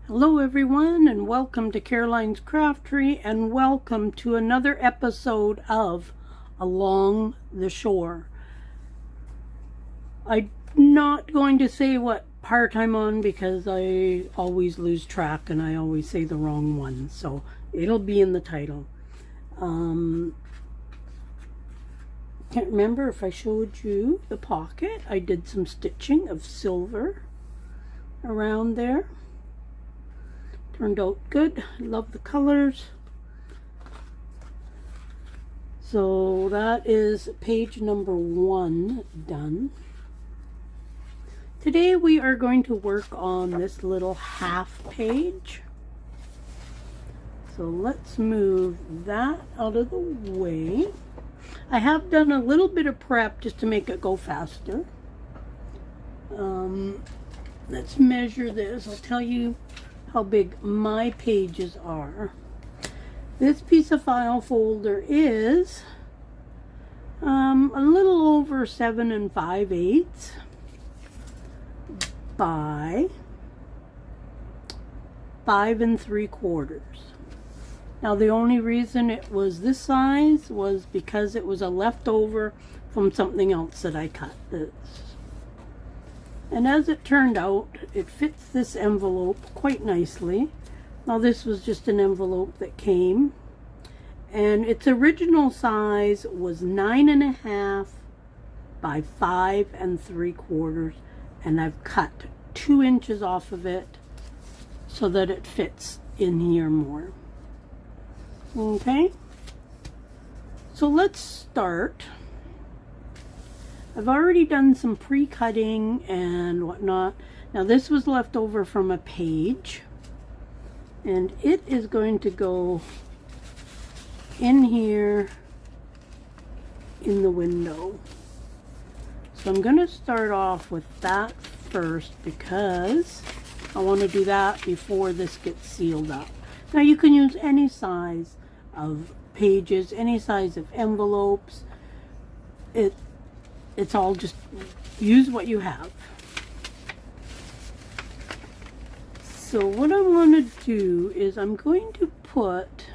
Hello everyone, and welcome to Caroline's Craftery, and welcome to another episode of Along the Shore. I'm not going to say what part I'm on because I always lose track and I always say the wrong one, so it'll be in the title. Can't remember if I showed you the pocket. I did some stitching of silver around there. Turned out good. Love the colors. So that is page number 1 done. Today we are going to work on this little half page. So let's move that out of the way. I have done a little bit of prep just to make it go faster. Let's measure this. I'll tell you how big my pages are. This piece of file folder is a little over 7 5/8 by 5 3/4. Now the only reason it was this size was because it was a leftover from something else that I cut. And as it turned out, it fits this envelope quite nicely. Now this was just an envelope that came, and its original size was 9.5 by 5 3/4, and I've cut 2 inches off of it so that it fits in here more. Okay, so let's start. I've already done some pre-cutting and whatnot. Now this was left over from a page, and it is going to go in here in the window. So I'm going to start off with that first because I want to do that before this gets sealed up. Now you can use any size of pages, any size of envelopes. It's all just use what you have. So what I want to do is I'm going to put,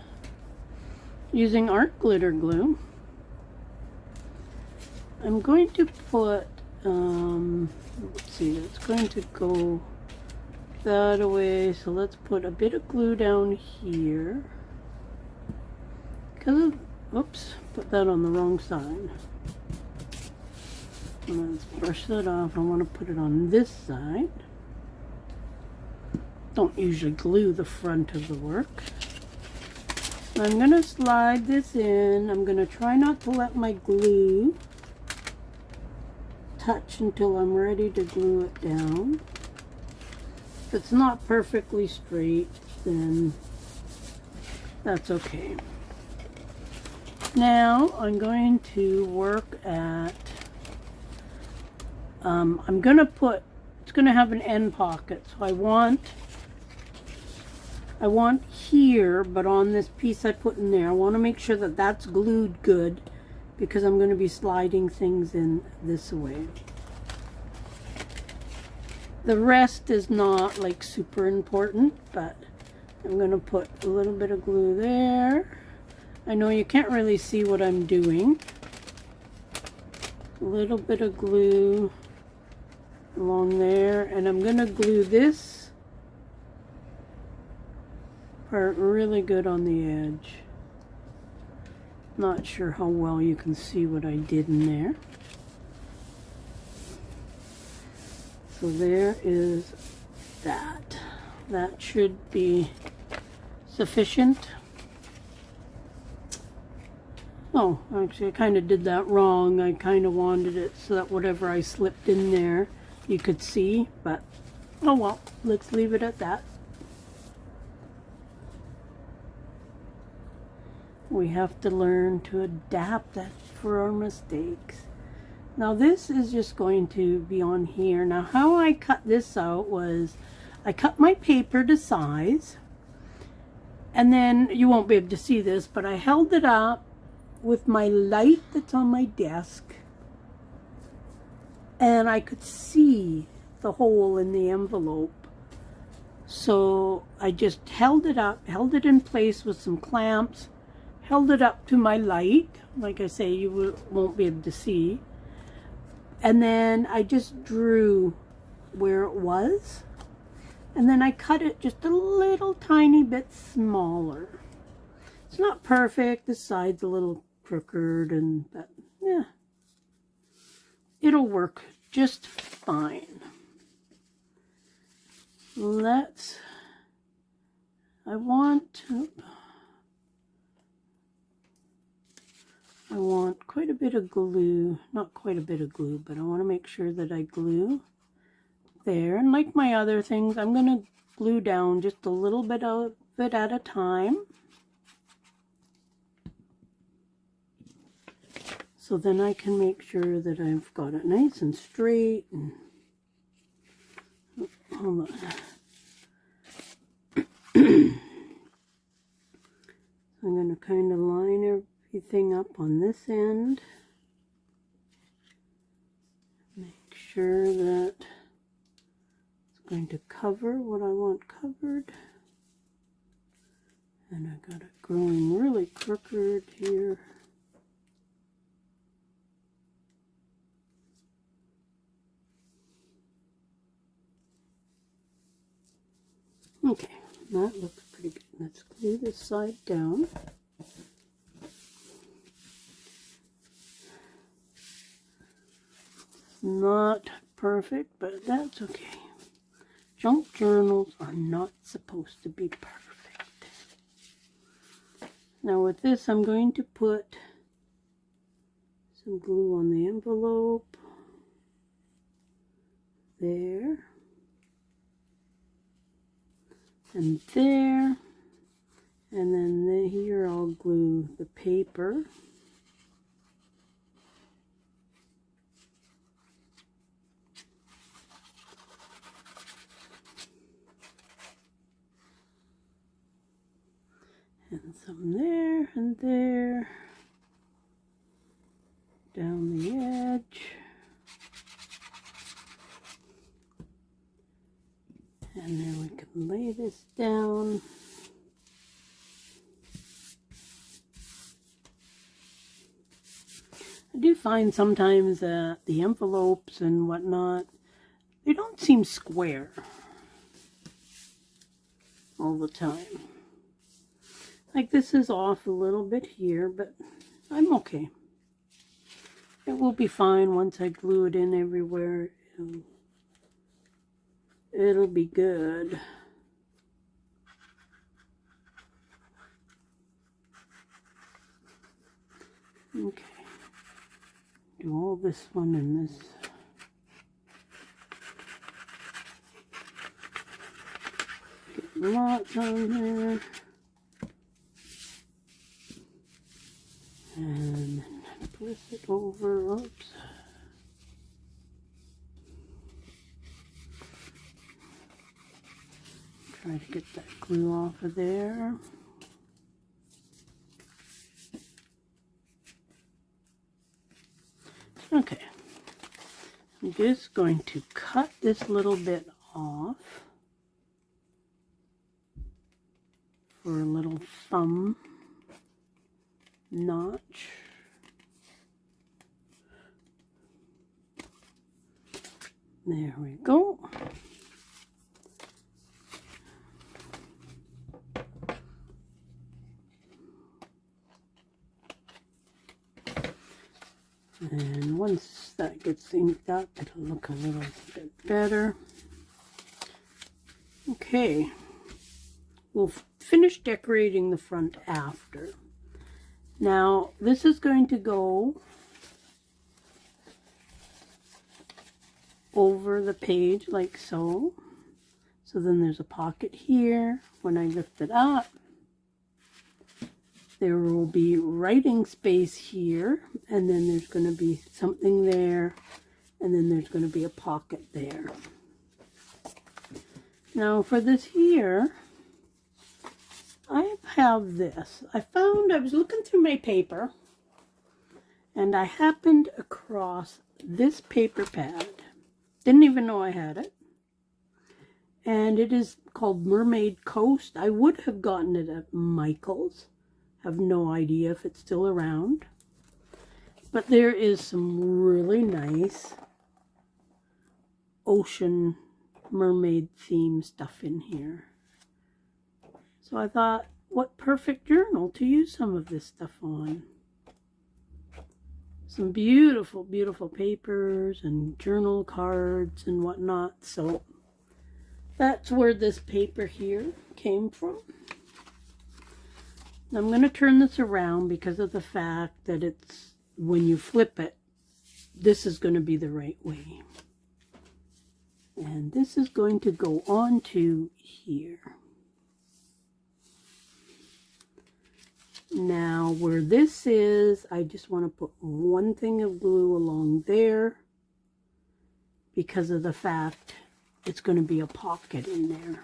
using art glitter glue, I'm going to put, let's see, that's going to go that away. So let's put a bit of glue down here. Because of, oops, put that on the wrong side. Let's brush that off. I want to put it on this side. Don't usually glue the front of the work. I'm going to slide this in. I'm going to try not to let my glue touch until I'm ready to glue it down. If it's not perfectly straight, then that's okay. Now I'm going to work at I'm going to put, it's going to have an end pocket, so I want here, but on this piece I put in there, I want to make sure that that's glued good because I'm going to be sliding things in this way. The rest is not like super important, but I'm going to put a little bit of glue there. I know you can't really see what I'm doing. A little bit of glue along there, and I'm going to glue this part really good on the edge. Not sure how well you can see what I did in there. So there is that. That should be sufficient. Oh, actually I kind of did that wrong. I kind of wanted it so that whatever I slipped in there you could see, but oh well, let's leave it at that. We have to learn to adapt that for our mistakes. Now this is just going to be on here. Now how I cut this out was I cut my paper to size, and then you won't be able to see this, but I held it up with my light that's on my desk, and I could see the hole in the envelope. So I just held it up, held it in place with some clamps, held it up to my light. Like I say, you won't be able to see. And then I just drew where it was. And then I cut it just a little tiny bit smaller. It's not perfect. The side's a little crooked, but yeah, it'll work just fine. I want quite a bit of glue, not quite a bit of glue, but I want to make sure that I glue there. And like my other things, I'm going to glue down just a little bit of it at a time. So then I can make sure that I've got it nice and straight. And hold on. I'm going to kind of line everything up on this end. Make sure that it's going to cover what I want covered. And I got it growing really crooked here. Okay, that looks pretty good. Let's glue this side down. Not perfect, but that's okay. Junk journals are not supposed to be perfect. Now with this, I'm going to put some glue on the envelope. There. And there. And then here I'll glue the paper. And some there and there. Down the edge. And then we can lay this down. I do find sometimes that the envelopes and whatnot, they don't seem square all the time. Like this is off a little bit here, but I'm okay. It will be fine once I glue it in everywhere. It'll be good. Okay. Do all this one and this. Get lots on there. And then twist it over. Oops. Try to get that glue off of there. Okay. I'm just going to cut this little bit off for a little thumb notch. There we go. And once that gets inked up, it'll look a little bit better. Okay, we'll finish decorating the front after. Now, this is going to go over the page like so. So then there's a pocket here. When I lift it up, there will be writing space here, and then there's going to be something there, and then there's going to be a pocket there. Now for this here, I have this. I was looking through my paper, and I happened across this paper pad. Didn't even know I had it. And it is called Mermaid Coast. I would have gotten it at Michael's. Have no idea if it's still around. But there is some really nice ocean mermaid theme stuff in here. So I thought, what perfect journal to use some of this stuff on. Some beautiful, beautiful papers and journal cards and whatnot. So that's where this paper here came from. I'm going to turn this around because of the fact that it's, when you flip it, this is going to be the right way. And this is going to go on to here. Now, where this is, I just want to put one thing of glue along there because of the fact it's going to be a pocket in there.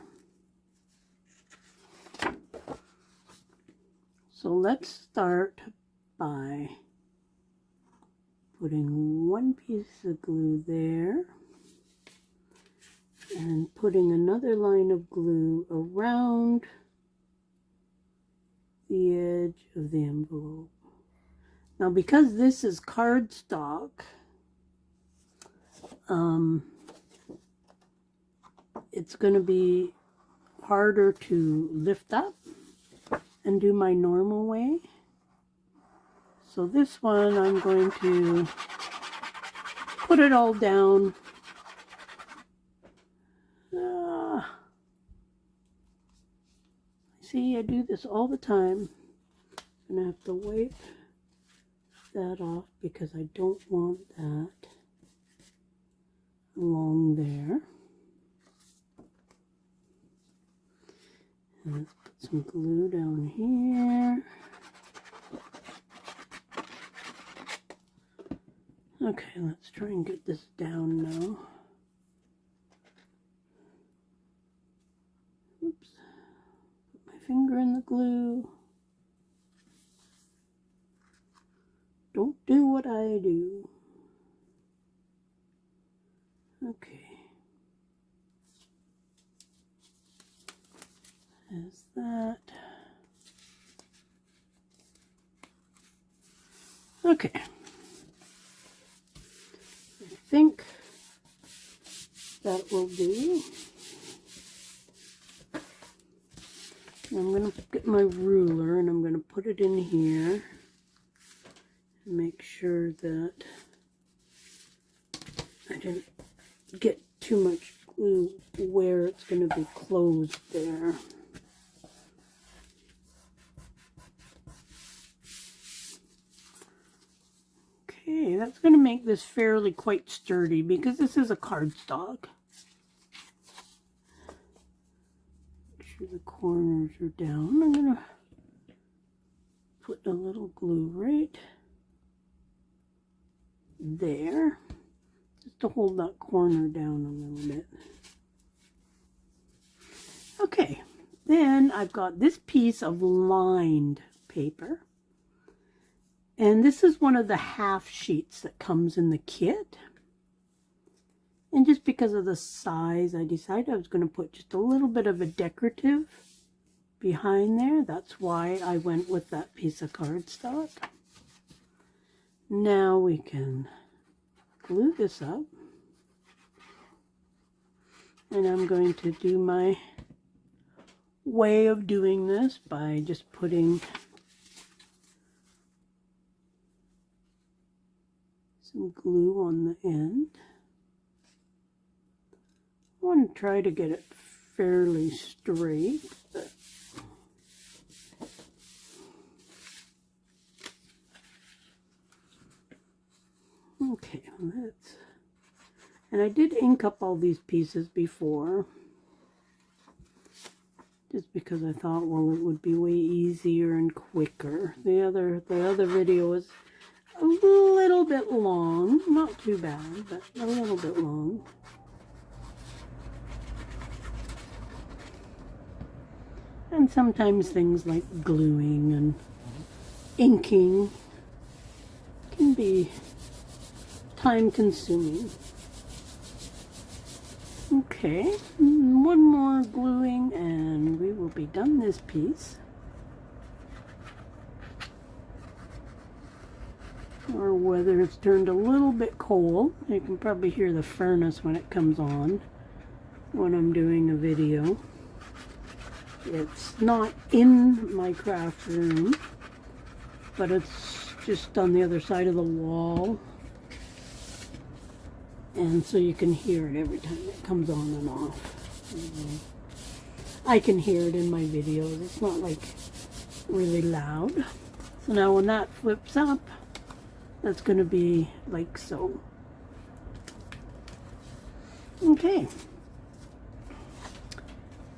So let's start by putting one piece of glue there and putting another line of glue around the edge of the envelope. Now, because this is cardstock, it's going to be harder to lift up and do my normal way. So this one, I'm going to put it all down. See, I do this all the time. I'm going to have to wipe that off because I don't want that along there. And let's put some glue down here. Okay, let's try and get this down now. Oops. Put my finger in the glue. Don't do what I do. Okay. There's that. Okay. I think that will do. I'm going to get my ruler and I'm going to put it in here and make sure that I didn't get too much glue where it's going to be closed there. Okay, that's going to make this fairly quite sturdy because this is a cardstock. Make sure the corners are down. I'm going to put a little glue right there just to hold that corner down a little bit. Okay, then I've got this piece of lined paper. And this is one of the half sheets that comes in the kit. And just because of the size, I decided I was going to put just a little bit of a decorative behind there. That's why I went with that piece of cardstock. Now we can glue this up. And I'm going to do my way of doing this by just putting some glue on the end. I want to try to get it fairly straight, but okay, let's, and I did ink up all these pieces before, just because I thought, well, it would be way easier and quicker. The other video was a little bit long, not too bad, but a little bit long. And sometimes things like gluing and inking can be time consuming. Okay, one more gluing and we will be done this piece. Our weather has turned a little bit cold. You can probably hear the furnace when it comes on when I'm doing a video. It's not in my craft room, but it's just on the other side of the wall. And so you can hear it every time it comes on and off. I can hear it in my videos. It's not like really loud. So now when that flips up, that's going to be like so. Okay.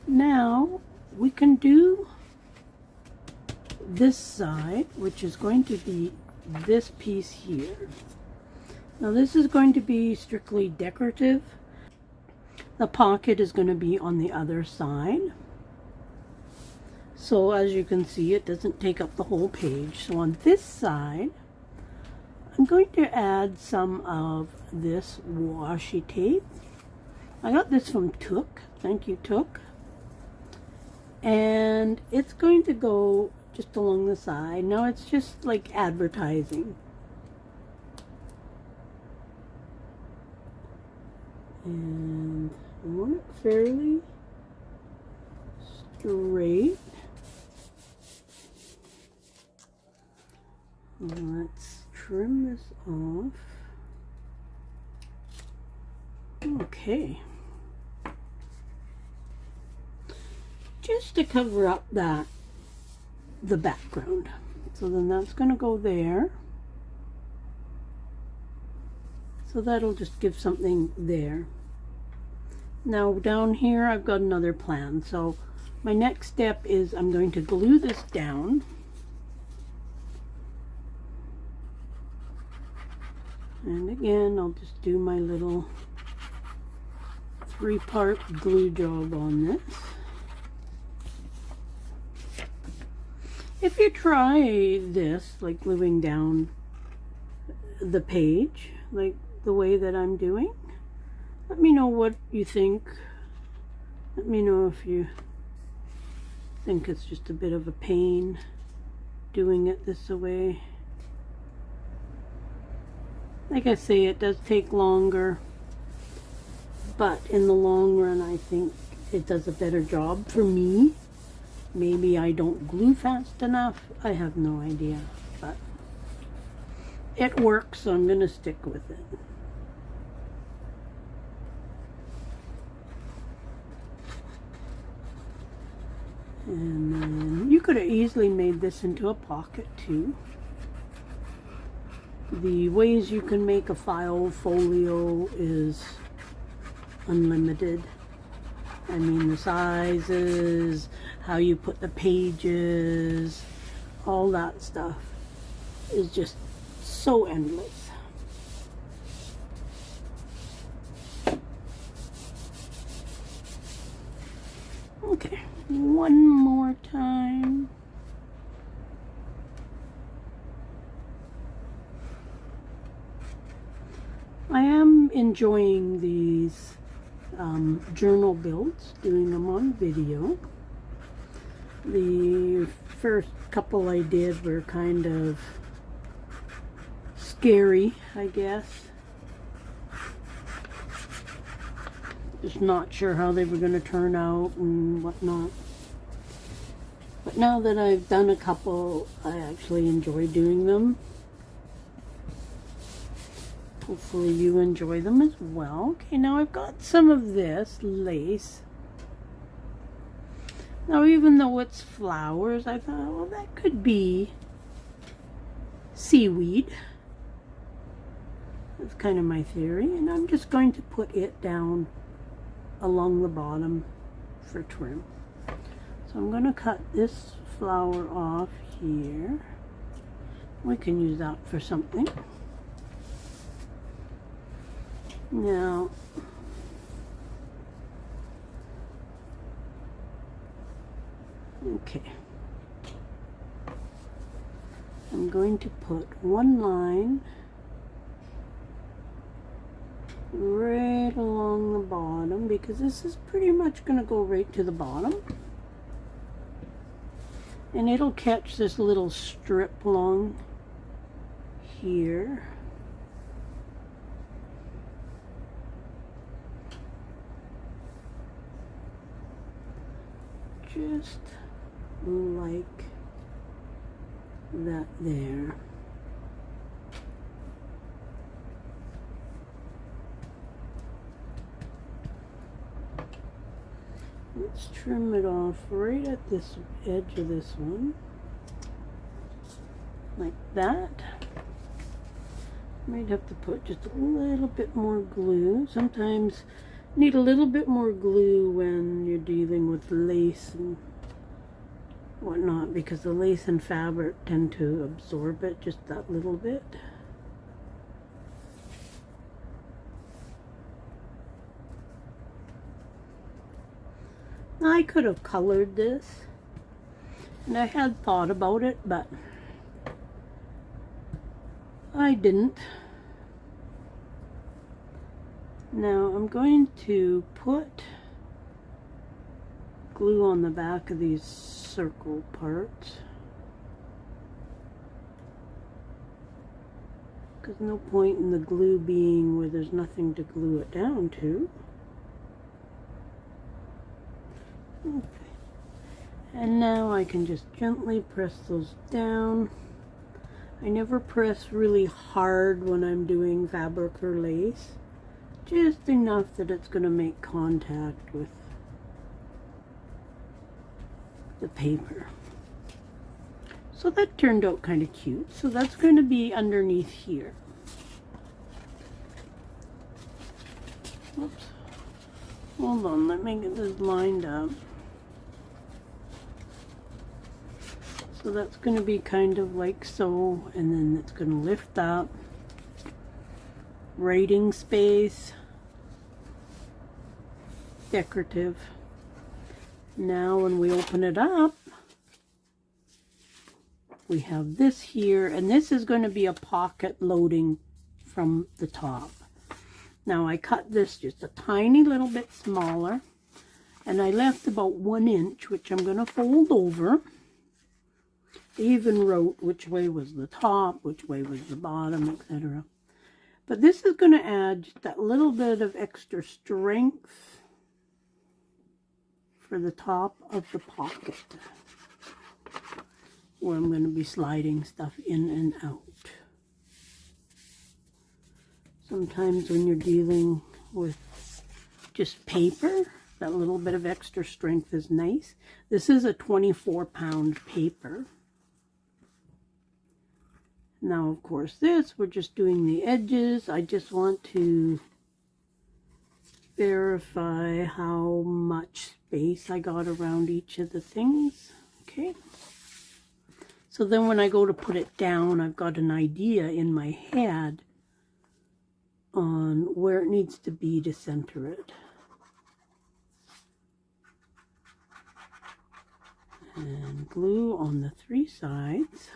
Now we can do this side, which is going to be this piece here. Now this is going to be strictly decorative. The pocket is going to be on the other side. So as you can see, it doesn't take up the whole page. So on this side, I'm going to add some of this washi tape. I got this from Took. Thank you, Took. And it's going to go just along the side. Now it's just like advertising. And I want it fairly straight. Let's trim this off. Okay. Just to cover up the background. So then that's going to go there. So that'll just give something there. Now down here I've got another plan. So my next step is I'm going to glue this down. And again, I'll just do my little 3-part glue job on this. If you try this, like gluing down the page, like the way that I'm doing, let me know what you think. Let me know if you think it's just a bit of a pain doing it this way. Like I say, it does take longer, but in the long run I think it does a better job for me. Maybe I don't glue fast enough. I have no idea, but it works, so I'm going to stick with it. And then you could have easily made this into a pocket too. The ways you can make a file folio is unlimited. I mean, the sizes, how you put the pages, all that stuff is just so endless. Okay, one more time. I am enjoying these journal builds, doing them on video. The first couple I did were kind of scary, I guess. Just not sure how they were going to turn out and whatnot. But now that I've done a couple, I actually enjoy doing them. Hopefully you enjoy them as well. Okay, now I've got some of this lace. Now even though it's flowers, I thought, well, that could be seaweed. That's kind of my theory. And I'm just going to put it down along the bottom for trim. So I'm going to cut this flower off here. We can use that for something. Now, okay, I'm going to put one line right right along the bottom, because this is pretty much going to go right to the bottom. And it'll catch this little strip along here. Just like that there. Let's trim it off right at this edge of this one, like that. Might have to put just a little bit more glue. Sometimes need a little bit more glue when you're dealing with lace and whatnot, because the lace and fabric tend to absorb it just that little bit. I could have colored this, and I had thought about it, but I didn't. Now I'm going to put glue on the back of these circle parts, because no point in the glue being where there's nothing to glue it down to. Okay. And now I can just gently press those down. I never press really hard when I'm doing fabric or lace, just enough that it's going to make contact with the paper. So that turned out kind of cute. So that's going to be underneath here. Oops. Hold on, let me get this lined up. So that's going to be kind of like so, and then it's going to lift up. Writing space. Decorative. Now when we open it up, we have this here, and this is going to be a pocket loading from the top. Now I cut this just a tiny little bit smaller, and I left about 1 inch, which I'm going to fold over. They even wrote which way was the top, which way was the bottom, etc. But this is going to add just that little bit of extra strength for the top of the pocket, where I'm going to be sliding stuff in and out. Sometimes when you're dealing with just paper, that little bit of extra strength is nice. This is a 24-pound paper. Now, of course, this, we're just doing the edges. I just want to verify how much space I got around each of the things. Okay. So then when I go to put it down, I've got an idea in my head on where it needs to be to center it. And glue on the 3 sides.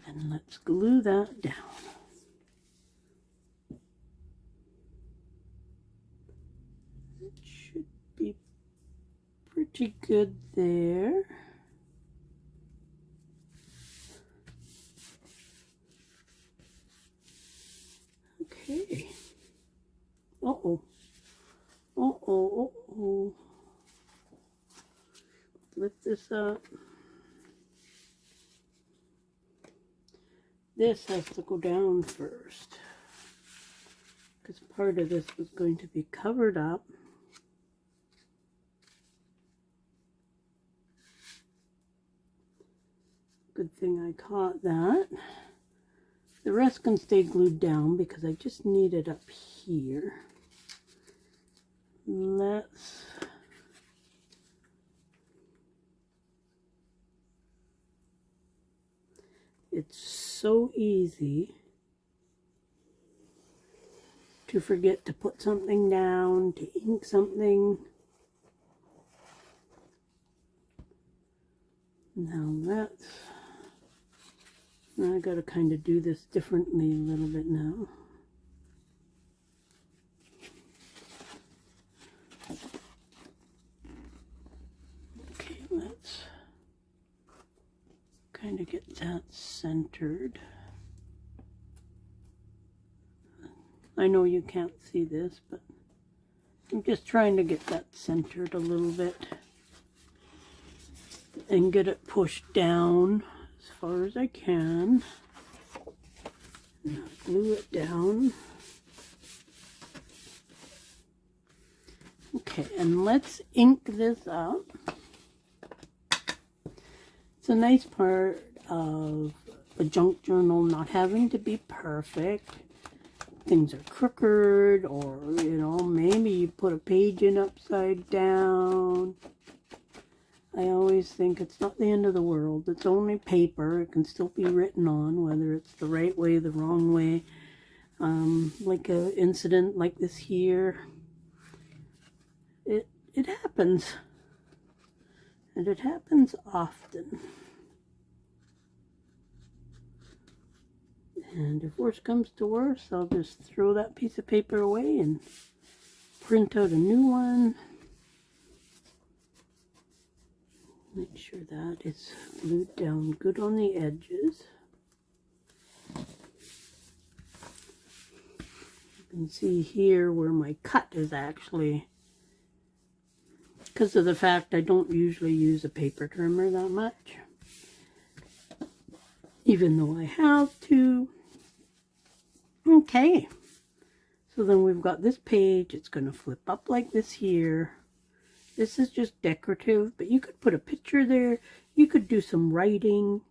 And let's glue that down. It should be pretty good there. Okay. Uh-oh. Uh-oh, uh-oh. Lift this up. This has to go down first, because part of this was going to be covered up. Good thing I caught that. The rest can stay glued down because I just need it up here. Let's It's so easy to forget to put something down, to ink something. Now let's I got to kind of do this differently a little bit now. Okay, let's kind of get that centered. I know you can't see this, but I'm just trying to get that centered a little bit and get it pushed down as far as I can. Now glue it down. Okay, and let's ink this up. It's a nice part of a junk journal not having to be perfect. Things are crooked, or you know, maybe you put a page in upside down. I always think it's not the end of the world. It's only paper. It can still be written on, whether it's the right way, the wrong way. Like an incident like this here, it happens, and it happens often. And if worse comes to worse, I'll just throw that piece of paper away and print out a new one. Make sure that is glued down good on the edges. You can see here where my cut is actually, because of the fact I don't usually use a paper trimmer that much, even though I have to. Okay, so then we've got this page. It's going to flip up like this here. This is just decorative, but you could put a picture there. You could do some writing.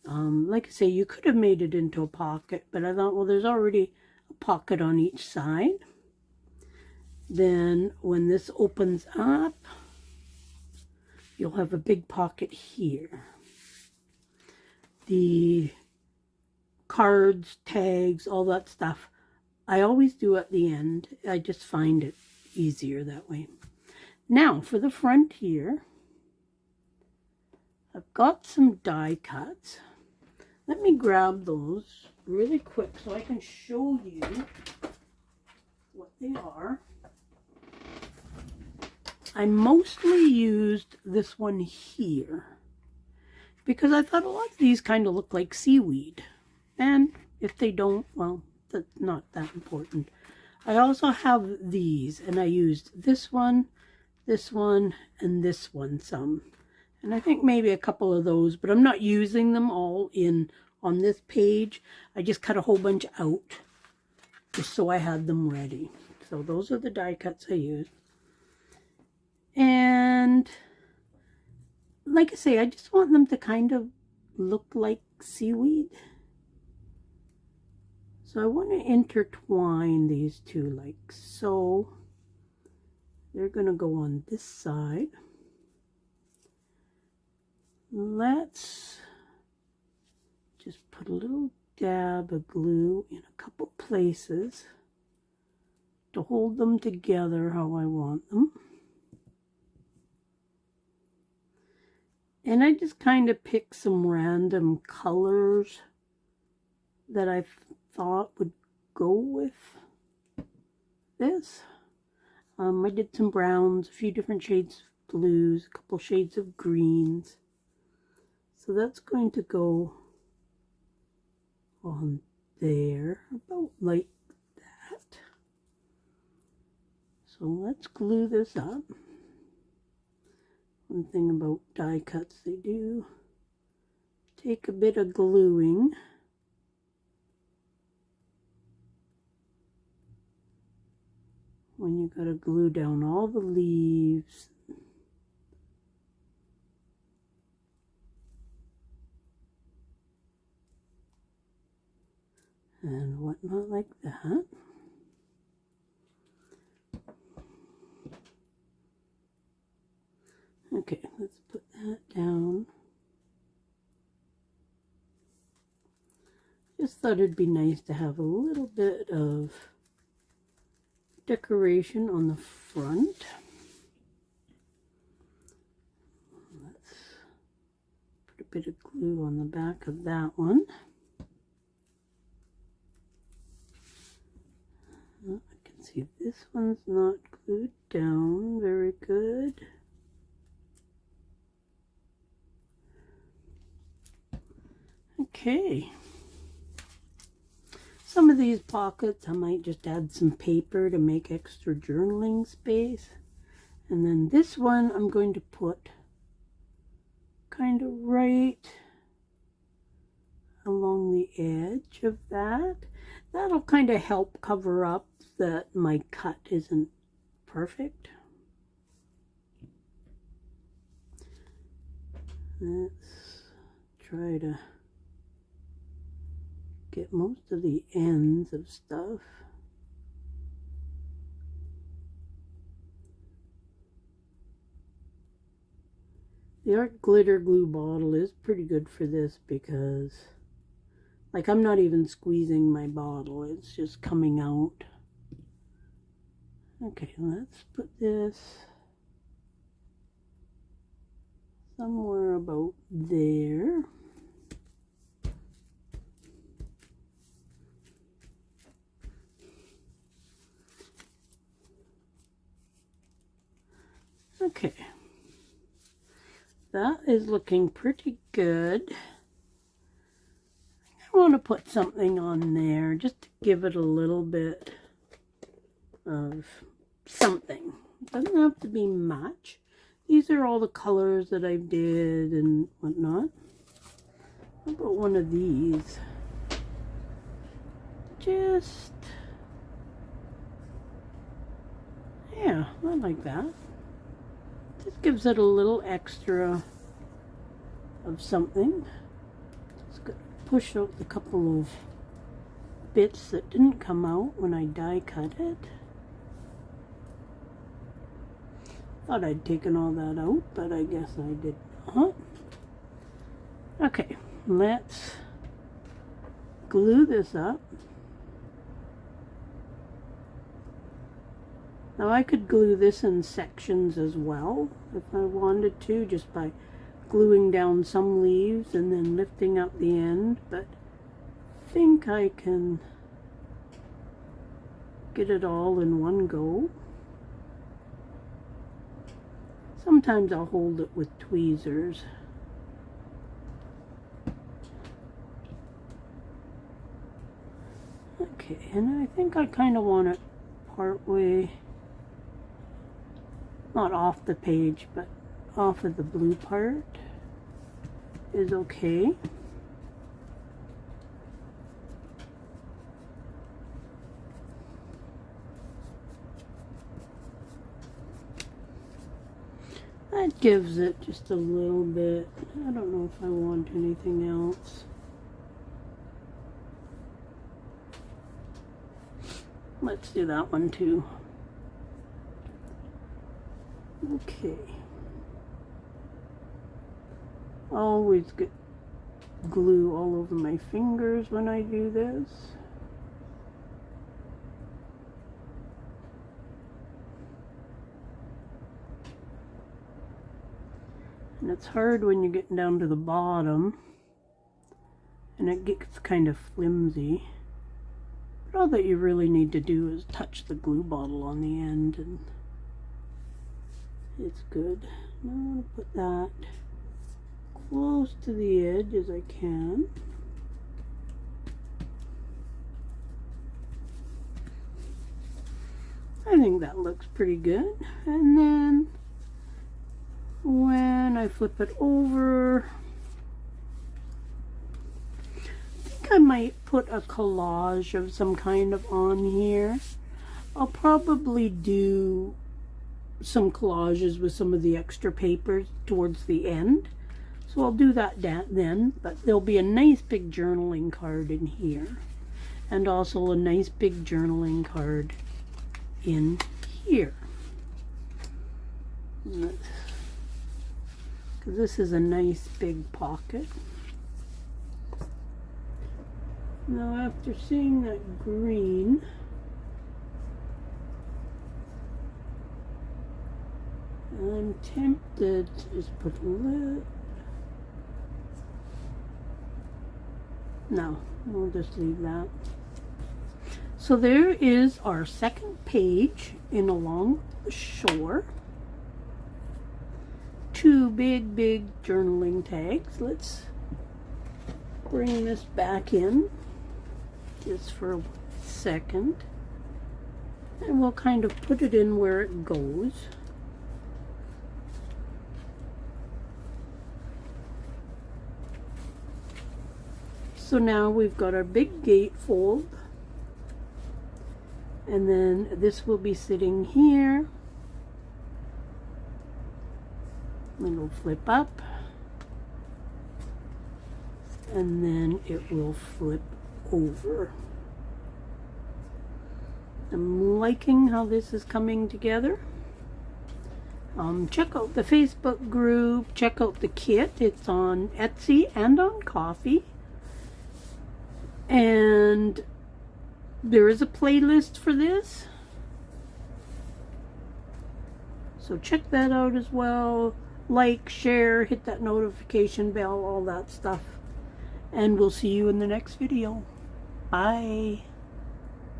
Like I say, you could have made it into a pocket, but I thought, well, there's already a pocket on each side. Then when this opens up, you'll have a big pocket here. The cards, tags, all that stuff, I always do at the end. I just find it easier that way. Now for the front here, I've got some die cuts. Let me grab those really quick so I can show you what they are. I mostly used this one here because I thought a lot of these kind of look like seaweed. And if they don't, well, that's not that important. I also have these, and I used this one, and this one some. And I think maybe a couple of those, but I'm not using them all on this page. I just cut a whole bunch out just so I had them ready. So those are the die cuts I used. And like I say, I just want them to kind of look like seaweed. So I want to intertwine these two like so. They're going to go on this side. Let's just put a little dab of glue in a couple places to hold them together how I want them. And I just kind of pick some random colors that I thought would go with this. I did some browns, a few different shades of blues, a couple shades of greens. So that's going to go on there, about like that. So let's glue this up. One thing about die cuts, they do take a bit of gluing. When you gotta glue down all the leaves. And whatnot like that. Okay, let's put that down. Just thought it'd be nice to have a little bit of decoration on the front. Let's put a bit of glue on the back of that one. see, this one's not glued down very good. Okay. Some of these pockets, I might just add some paper to make extra journaling space. And then this one, I'm going to put kind of right along the edge of that. That'll kind of help cover up that my cut isn't perfect. Let's try to get most of the ends of stuff. The art glitter glue bottle is pretty good for this because, like, I'm not even squeezing my bottle, it's just coming out. Okay, let's put this somewhere about there. Okay, that is looking pretty good. I want to put something on there just to give it a little bit of something. It doesn't have to be much. These are all the colors that I did and whatnot. How about one of these? Just, yeah, I like that. Just gives it a little extra of something. Just gonna push out the couple of bits that didn't come out when I die cut it. Thought I'd taken all that out, but I guess I did not. Okay, let's glue this up. Now I could glue this in sections as well if I wanted to, just by gluing down some leaves and then lifting up the end, but I think I can get it all in one go. Sometimes I'll hold it with tweezers. Okay, and I think I kind of want it part way, not off the page, but off of the blue part is okay. That gives it just a little bit. I don't know if I want anything else. Let's do that one too. Okay. Always get glue all over my fingers when I do this. And it's hard when you're getting down to the bottom and it gets kind of flimsy. But all that you really need to do is touch the glue bottle on the end and it's good. Now I'm going to put that close to the edge as I can. I think that looks pretty good. And then when I flip it over, I think I might put a collage of some kind of on here. I'll probably do some collages with some of the extra papers towards the end. So I'll do that then, but there'll be a nice big journaling card in here. And also a nice big journaling card in here. Because this is a nice big pocket. Now after seeing that green, I'm tempted to just put a little. No, we'll just leave that. So there is our second page in along the shore. Two big journaling tags. Let's bring this back in just for a second. And we'll kind of put it in where it goes. So now we've got our big gatefold. And then this will be sitting here. It'll flip up. And then it will flip over. I'm liking how this is coming together. Check out the Facebook group. Check out the kit. It's on Etsy and on Coffee. And there is a playlist for this. So check that out as well. Like, share, hit that notification bell, all that stuff. And we'll see you in the next video. Bye.